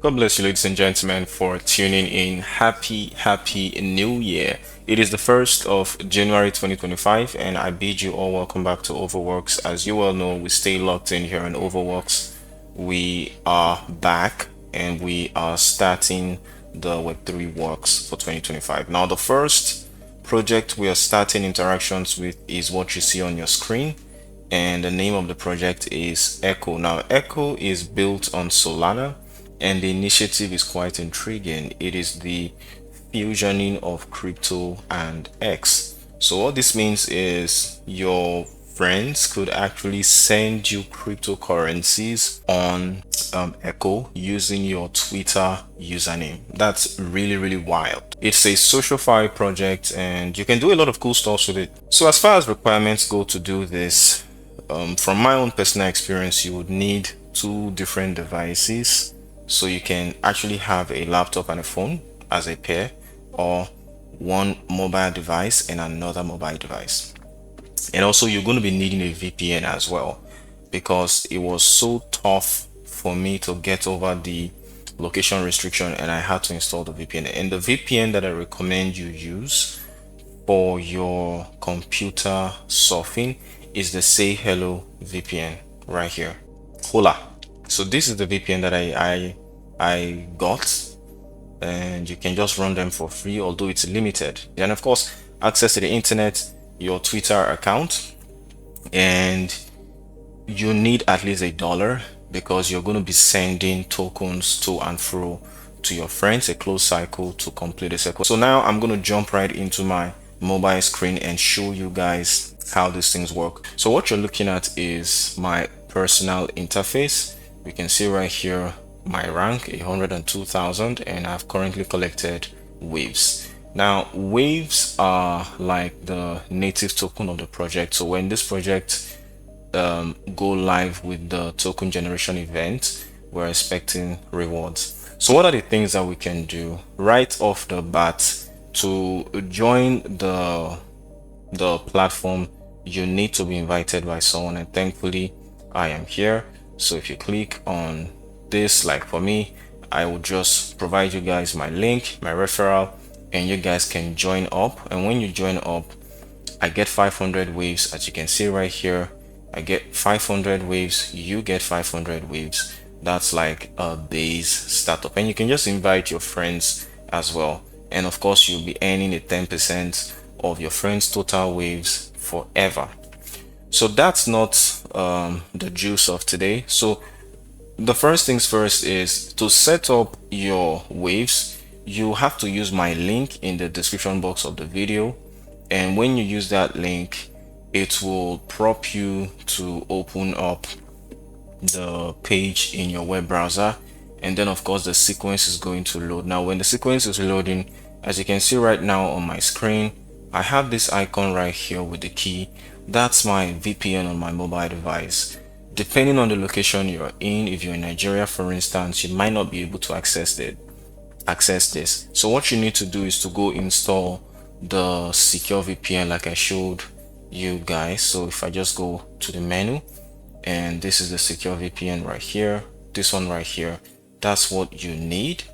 God bless you, ladies and gentlemen, for tuning in. Happy New Year. It is the 1st of January 2025, and I bid you all welcome back to Ovoworks. As you all know, we stay locked in here on Ovoworks. We are back and we are starting the Web3 works for 2025. Now, the first project we are starting interactions with is what you see on your screen, and the name of the project is SayEchooo. Now, SayEchooo is built on Solana, and the initiative is quite intriguing. It is the fusioning of crypto and X. So what this means is your friends could actually send you cryptocurrencies on SayEchooo using your Twitter username. That's really wild. It's a socialFi project and you can do a lot of cool stuff with it. So as far as requirements go to do this, from my own personal experience, you would need two different devices. So you can actually have a laptop and a phone as a pair, or one mobile device and another mobile device. And also you're going to be needing a VPN as well, because it was so tough for me to get over the location restriction and I had to install the VPN. And the VPN that I recommend you use for your computer surfing is the SayHello VPN right here. Hola. So this is the VPN that I got, and you can just run them for free, although it's limited. Then of course, access to the internet, your Twitter account, and you need at least $1 because you're going to be sending tokens to and fro to your friends, a closed cycle to complete the cycle. So now I'm going to jump right into my mobile screen and show you guys how these things work. So what you're looking at is my personal interface. You can see right here my rank 102,000, and I've currently collected waves. Now waves are like the native token of the project. So when this project go live with the token generation event, we're expecting rewards. So what are the things that we can do right off the bat? To join the platform, you need to be invited by someone, and thankfully I am here. So if you click on this, like for me, I will just provide you guys my link, my referral, and you guys can join up. And when you join up, I get 500 waves. As you can see right here, I get 500 waves, you get 500 waves. That's like a base startup, and you can just invite your friends as well. And of course, you'll be earning a 10% of your friends' total waves forever. So that's not the juice of today. So the first things first is to set up your waves. You have to use my link in the description box of the video, and when you use that link, it will prompt you to open up the page in your web browser, and then of course the sequence is going to load. Now when the sequence is loading, as you can see right now on my screen, I have this icon right here with the key. That's my VPN on my mobile device. Depending on the location you're in, if you're in Nigeria for instance, you might not be able to access this. So what you need to do is to go install the secure VPN like I showed you guys. So if I just go to the menu, and this is the secure VPN right here, this one right here, that's what you need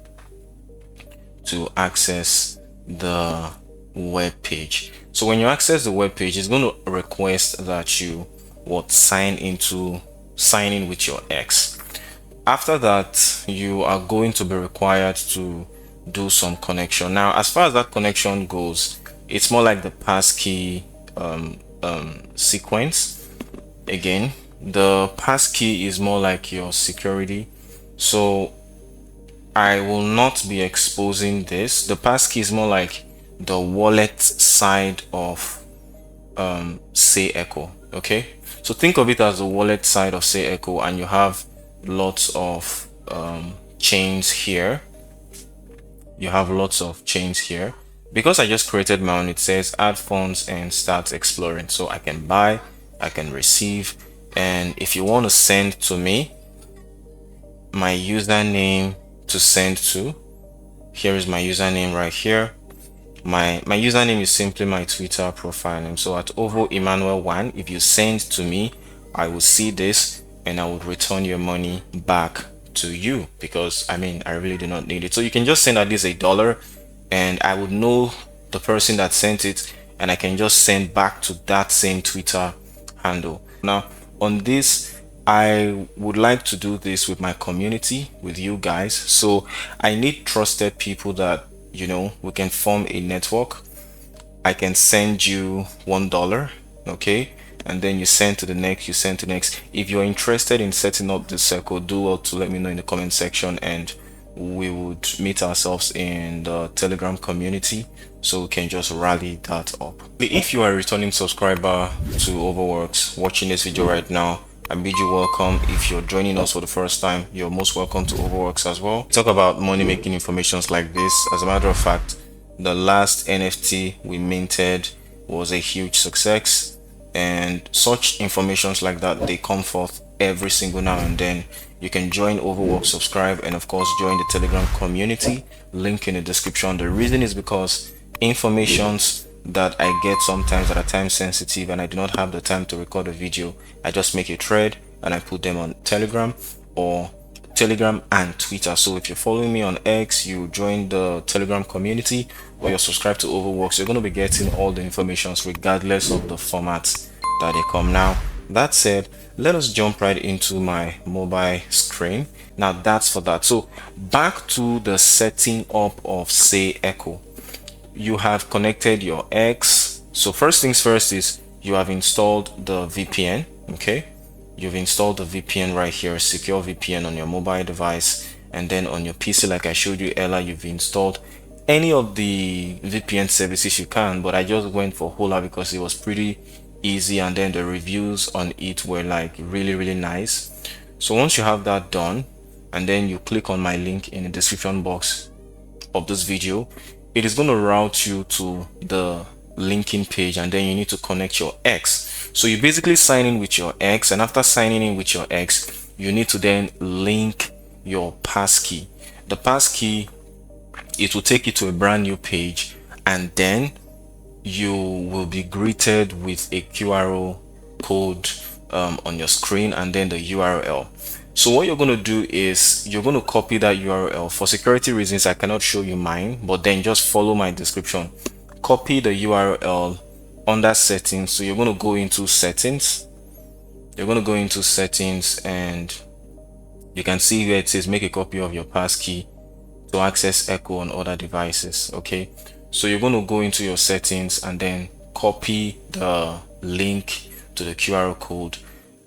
to access the web page. So when you access the web page, it's going to request that you sign in with your X. After that, you are going to be required to do some connection. Now as far as that connection goes, it's more like the passkey sequence. Again, the passkey is more like your security, so I will not be exposing this. The passkey is more like the wallet side of SayEchooo. Okay, so think of it as the wallet side of SayEchooo, and you have lots of chains here. Because I just created my own, it says add funds and start exploring. So I can buy, I can receive, and if you want to send to me, my username to send to, here is my username right here. My username is simply my Twitter profile name. So at Ovo Emmanuel 1, if you send to me, I will see this and I would return your money back to you, because I mean, I really do not need it. So you can just send at least $1 and I would know the person that sent it, and I can just send back to that same Twitter handle. Now on this, I would like to do this with my community, with you guys. So I need trusted people that, you know, we can form a network. I can send you $1, okay, and then you send to the next, you send to the next. If you're interested in setting up the circle, do well to let me know in the comment section, and we would meet ourselves in the Telegram community so we can just rally that up. If you are a returning subscriber to Ovoworks watching this video right now, I bid you welcome. If you're joining us for the first time, you're most welcome to Ovoworks as well. We talk about money making informations like this. As a matter of fact, the last NFT we minted was a huge success, and such informations like that, they come forth every single now and then. You can join Ovoworks, subscribe, and of course join the Telegram community, link in the description. The reason is because informations that I get sometimes that are time sensitive and I do not have the time to record a video, I just make a thread and I put them on Telegram and Twitter. So if you're following me on X, you join the Telegram community, or you're subscribed to Ovoworks, you're going to be getting all the informations regardless of the formats that they come. Now that said, let us jump right into my mobile screen. Now that's for that. So back to the setting up of SayEchooo. You have connected your X. So first things first is you have installed the VPN. Okay, you've installed the VPN right here, secure VPN on your mobile device, and then on your PC, like I showed you earlier, you've installed any of the VPN services you can, but I just went for Hola because it was pretty easy, and then the reviews on it were like really nice. So once you have that done, and then you click on my link in the description box of this video, it is going to route you to the linking page, and then you need to connect your X. So you basically sign in with your X, and after signing in with your X, you need to then link your passkey. The passkey, it will take you to a brand new page, and then you will be greeted with a QR code on your screen, and then the URL. So what you're going to do is you're going to copy that URL. For security reasons, I cannot show you mine, but then just follow my description. Copy the URL under settings. So you're going to go into settings. You're going to go into settings, and you can see where it says make a copy of your passkey to access Echo on other devices. Okay, so you're going to go into your settings and then copy the link to the QR code,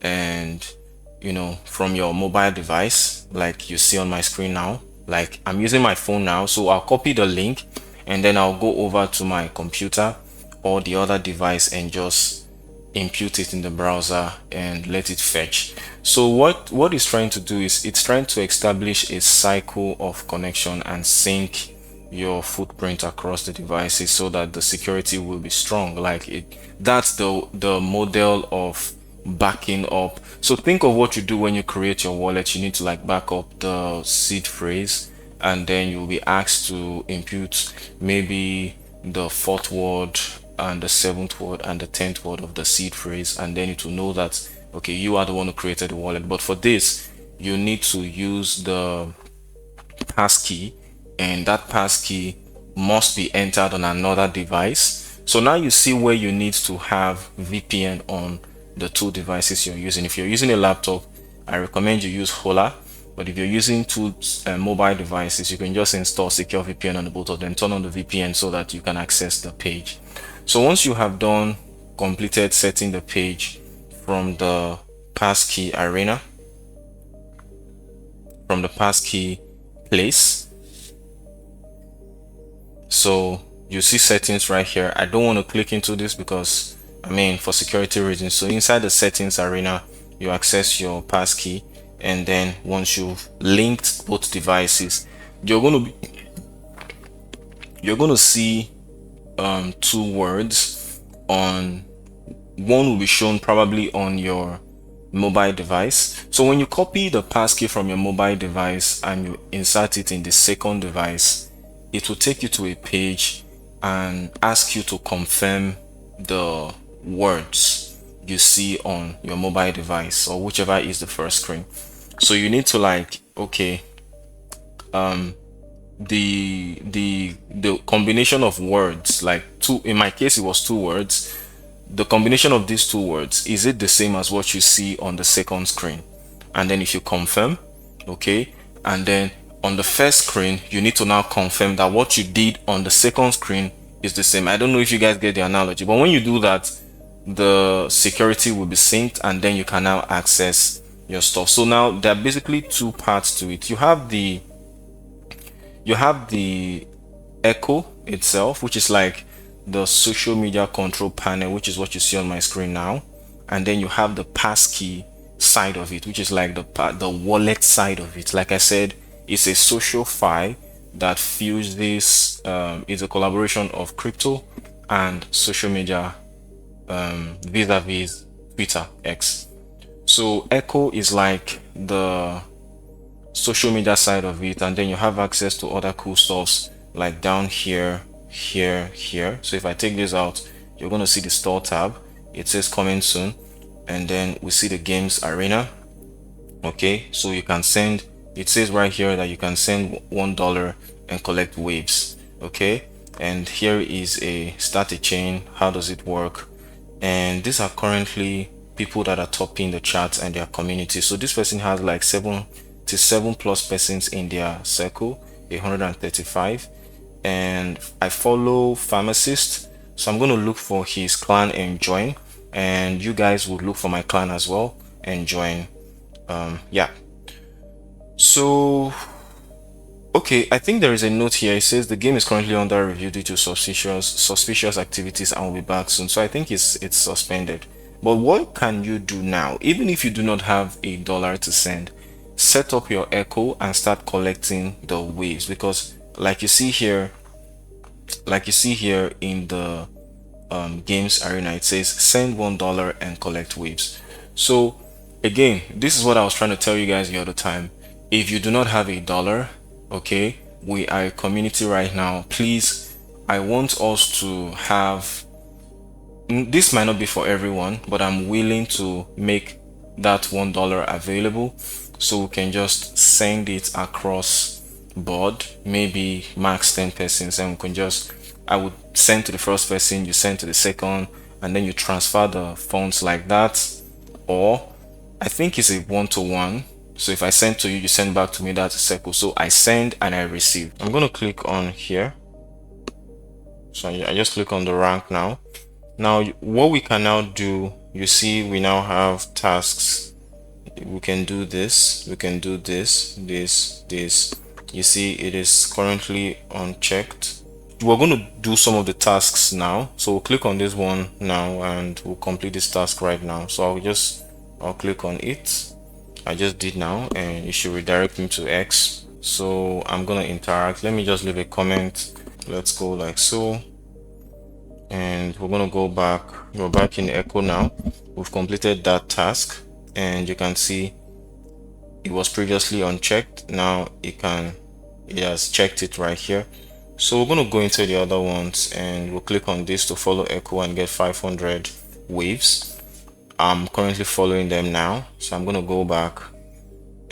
and you know, from your mobile device, like you see on my screen now. Like I'm using my phone now, so I'll copy the link and then I'll go over to my computer or the other device and just impute it in the browser and let it fetch. So what it's trying to do is it's trying to establish a cycle of connection and sync your footprint across the devices so that the security will be strong. Like that's the model of backing up. So think of what you do when you create your wallet. You need to like back up the seed phrase, and then you'll be asked to impute maybe the 4th word and the 7th word and the 10th word of the seed phrase, and then it will know that okay, you are the one who created the wallet. But for this, you need to use the passkey, and that passkey must be entered on another device. So now you see where you need to have VPN on the two devices you're using. If you're using a laptop, I recommend you use Hola, but if you're using two mobile devices, you can just install secure VPN on the both of them, turn on the VPN so that you can access the page. So once you have completed setting the page from the passkey arena, from the passkey place, so you see settings right here. I don't want to click into this because I mean for security reasons. So inside the settings arena, you access your passkey, and then once you've linked both devices, you're going to see two words. One will be shown probably on your mobile device. So when you copy the passkey from your mobile device and you insert it in the second device, it will take you to a page and ask you to confirm the words you see on your mobile device or whichever is the first screen. So you need to like okay, the combination of words, like two, in my case it was two words, the combination of these two words, is it the same as what you see on the second screen? And then if you confirm, okay, and then on the first screen you need to now confirm that what you did on the second screen is the same. I don't know if you guys get the analogy, but when you do that, the security will be synced and then you can now access your stuff. So now there are basically two parts to it. You have the Echo itself, which is like the social media control panel, which is what you see on my screen now, and then you have the passkey side of it, which is like the wallet side of it. Like I said, it's a socialFi that fuses is a collaboration of crypto and social media, vis-a-vis Twitter X. So Echo is like the social media side of it, and then you have access to other cool stuffs like down here, here. So if I take this out, you're going to see the store tab. It says coming soon, and then we see the games arena. Okay, so you can send, it says right here that you can send $1 and collect waves. Okay, and here is a start a chain. How does it work? And these are currently people that are topping the charts and their community. So this person has like 77 plus persons in their circle, 135. And I follow pharmacist, so I'm going to look for his clan and join, and you guys would look for my clan as well and join. Yeah, so okay, I think there is a note here. It says the game is currently under review due to suspicious activities and will be back soon. So I think it's suspended. But what can you do now? Even if you do not have $1 to send, set up your Echo and start collecting the waves, because like you see here in the games arena, it says send $1 and collect waves. So again, this is what I was trying to tell you guys the other time. If you do not have $1, okay, we are a community right now. Please, I want us to have, this might not be for everyone, but I'm willing to make that $1 available, so we can just send it across board, maybe max 10 persons, and we can just, I would send to the first person, you send to the second, and then you transfer the funds like that. Or I think it's a one-to-one. So if I send to you, you send back to me. That's a SayEchooo. So I send and I receive. I'm going to click on here. So I just click on the rank now. Now what we can now do, you see we now have tasks. We can do this, we can do this. You see it is currently unchecked. We're going to do some of the tasks now, so we'll click on this one now and we'll complete this task right now. So I'll click on it. I just did now, and it should redirect me to X. So I'm gonna interact. Let me just leave a comment. Let's go like so, and we're gonna go back. We're back in Echo now. We've completed that task, and you can see it was previously unchecked. Now it has checked it right here. So we're going to go into the other ones, and we'll click on this to follow Echo and get 500 waves. I'm currently following them now, so I'm going to go back,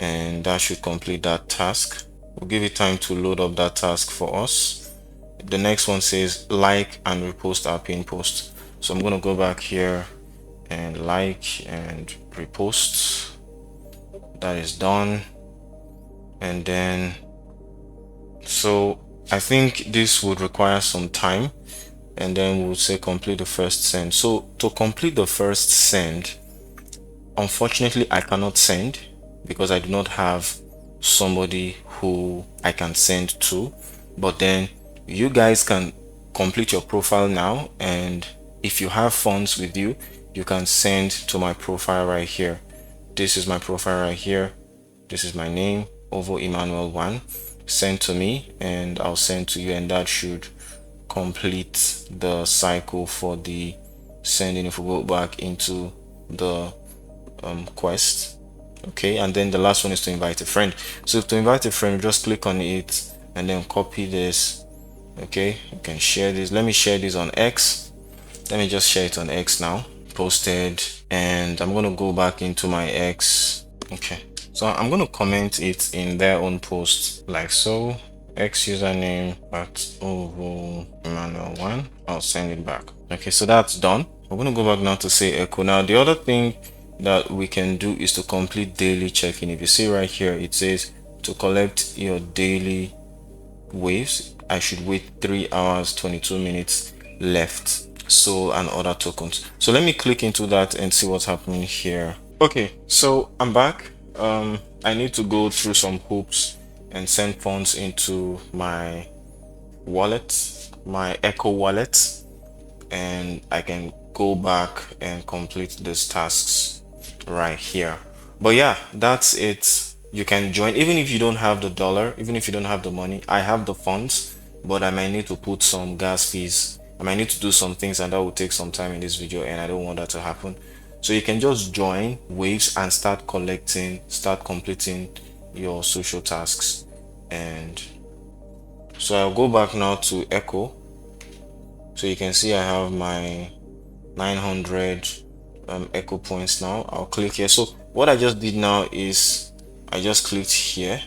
and that should complete that task. We'll give it time to load up that task for us. The next one says like and repost our pin post. So I'm going to go back here and like and repost. That is done. And then, so I think this would require some time, and then we'll say complete the first send. So to complete the first send, unfortunately I cannot send because I do not have somebody who I can send to, but then you guys can complete your profile now, and if you have funds with you, you can send to my profile right here. This is my profile right here. This is my name, Ovo Emmanuel 1. Send to me and I'll send to you, and that should complete the cycle for the sending. If we go back into the quest, okay, and then the last one is to invite a friend. So to invite a friend, just click on it and then copy this. Okay, you can share this. Let me share this on X. Let me just share it on X now. Posted, and I'm going to go back into my X. Okay, So I'm going to comment it in their own post like so. X username at Manuel1. I'll send it back. Okay, so that's done. I'm going to go back now to SayEchooo. Now the other thing that we can do is to complete daily check-in. If you see right here, it says to collect your daily waves, I should wait 3 hours 22 minutes left, Sol and other tokens. So let me click into that and see what's happening here. Okay, so I'm back. I need to go through some hoops and send funds into my wallet, my Echo wallet, and I can go back and complete these tasks right here. But yeah, that's it. You can join even if you don't have the dollar, even if you don't have the money. I have the funds, but I might need to put some gas fees. I might need to do some things, and that will take some time in this video, and I don't want that to happen. So you can just join waves and start collecting, start completing your social tasks. And so I'll go back now to Echo. So you can see I have my 900 Echo points now. I'll click here. So what I just did now is I just clicked here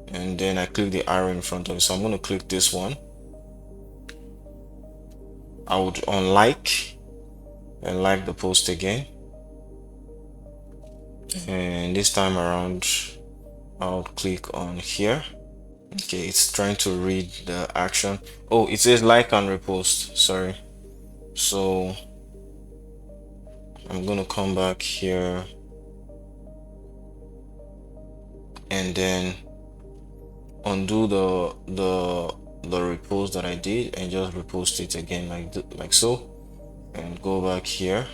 and then I click the arrow in front of it. So I'm going to click this one. I would unlike and like the post again, and this time around I'll click on here. Okay, it's trying to read the action. Oh, it says like and repost, sorry. So I'm gonna come back here and then undo the repost that I did and just repost it again like so, and go back here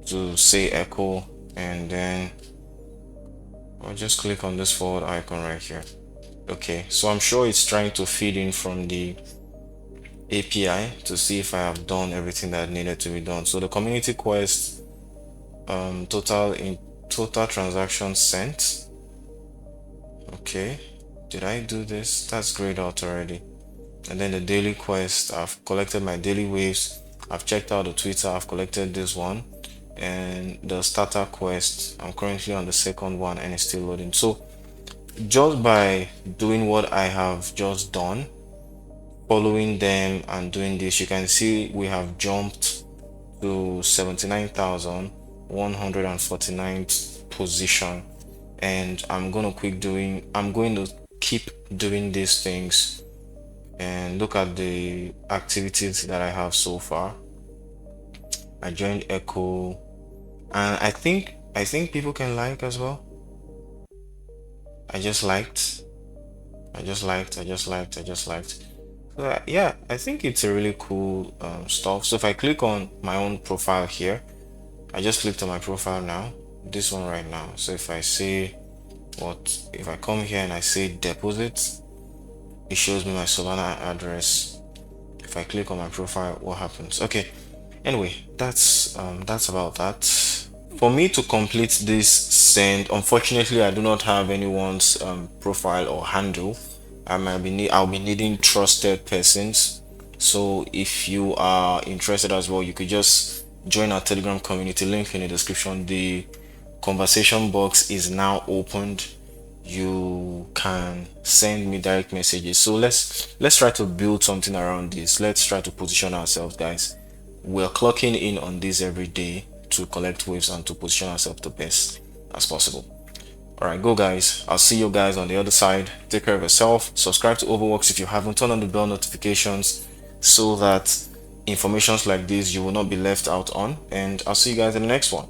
to SayEchooo, and then I'll just click on this forward icon right here. Okay, so I'm sure it's trying to feed in from the API to see if I have done everything that needed to be done. So the community quest, total transactions sent. Okay, did I do this? That's grayed out already. And then the daily quest, I've collected my daily waves, I've checked out the Twitter, I've collected this one, and the starter quest, I'm currently on the second one and it's still loading. So just by doing what I have just done, following them and doing this, you can see we have jumped to 79,149th position, and I'm going to keep doing these things and look at the activities that I have so far. I joined Echo, and I think people can like as well. I just liked. So, yeah, I think it's a really cool stuff. So if I click on my own profile here, I just clicked on my profile now, this one right now. So if I say if I come here and I say deposit, it shows me my Solana address. If I click on my profile, what happens? Okay, anyway, that's about that. For me to complete this send, unfortunately I do not have anyone's profile or handle. I'll be needing trusted persons. So if you are interested as well, you could just join our Telegram community, link in the description. The conversation box is now opened. You can send me direct messages. So let's try to build something around this. Let's try to position ourselves, guys. We're clocking in on this every day to collect waves and to position ourselves the best as possible. All right, go guys. I'll see you guys on the other side. Take care of yourself. Subscribe to Ovoworks if you haven't. Turn on the bell notifications so that informations like this you will not be left out on, and I'll see you guys in the next one.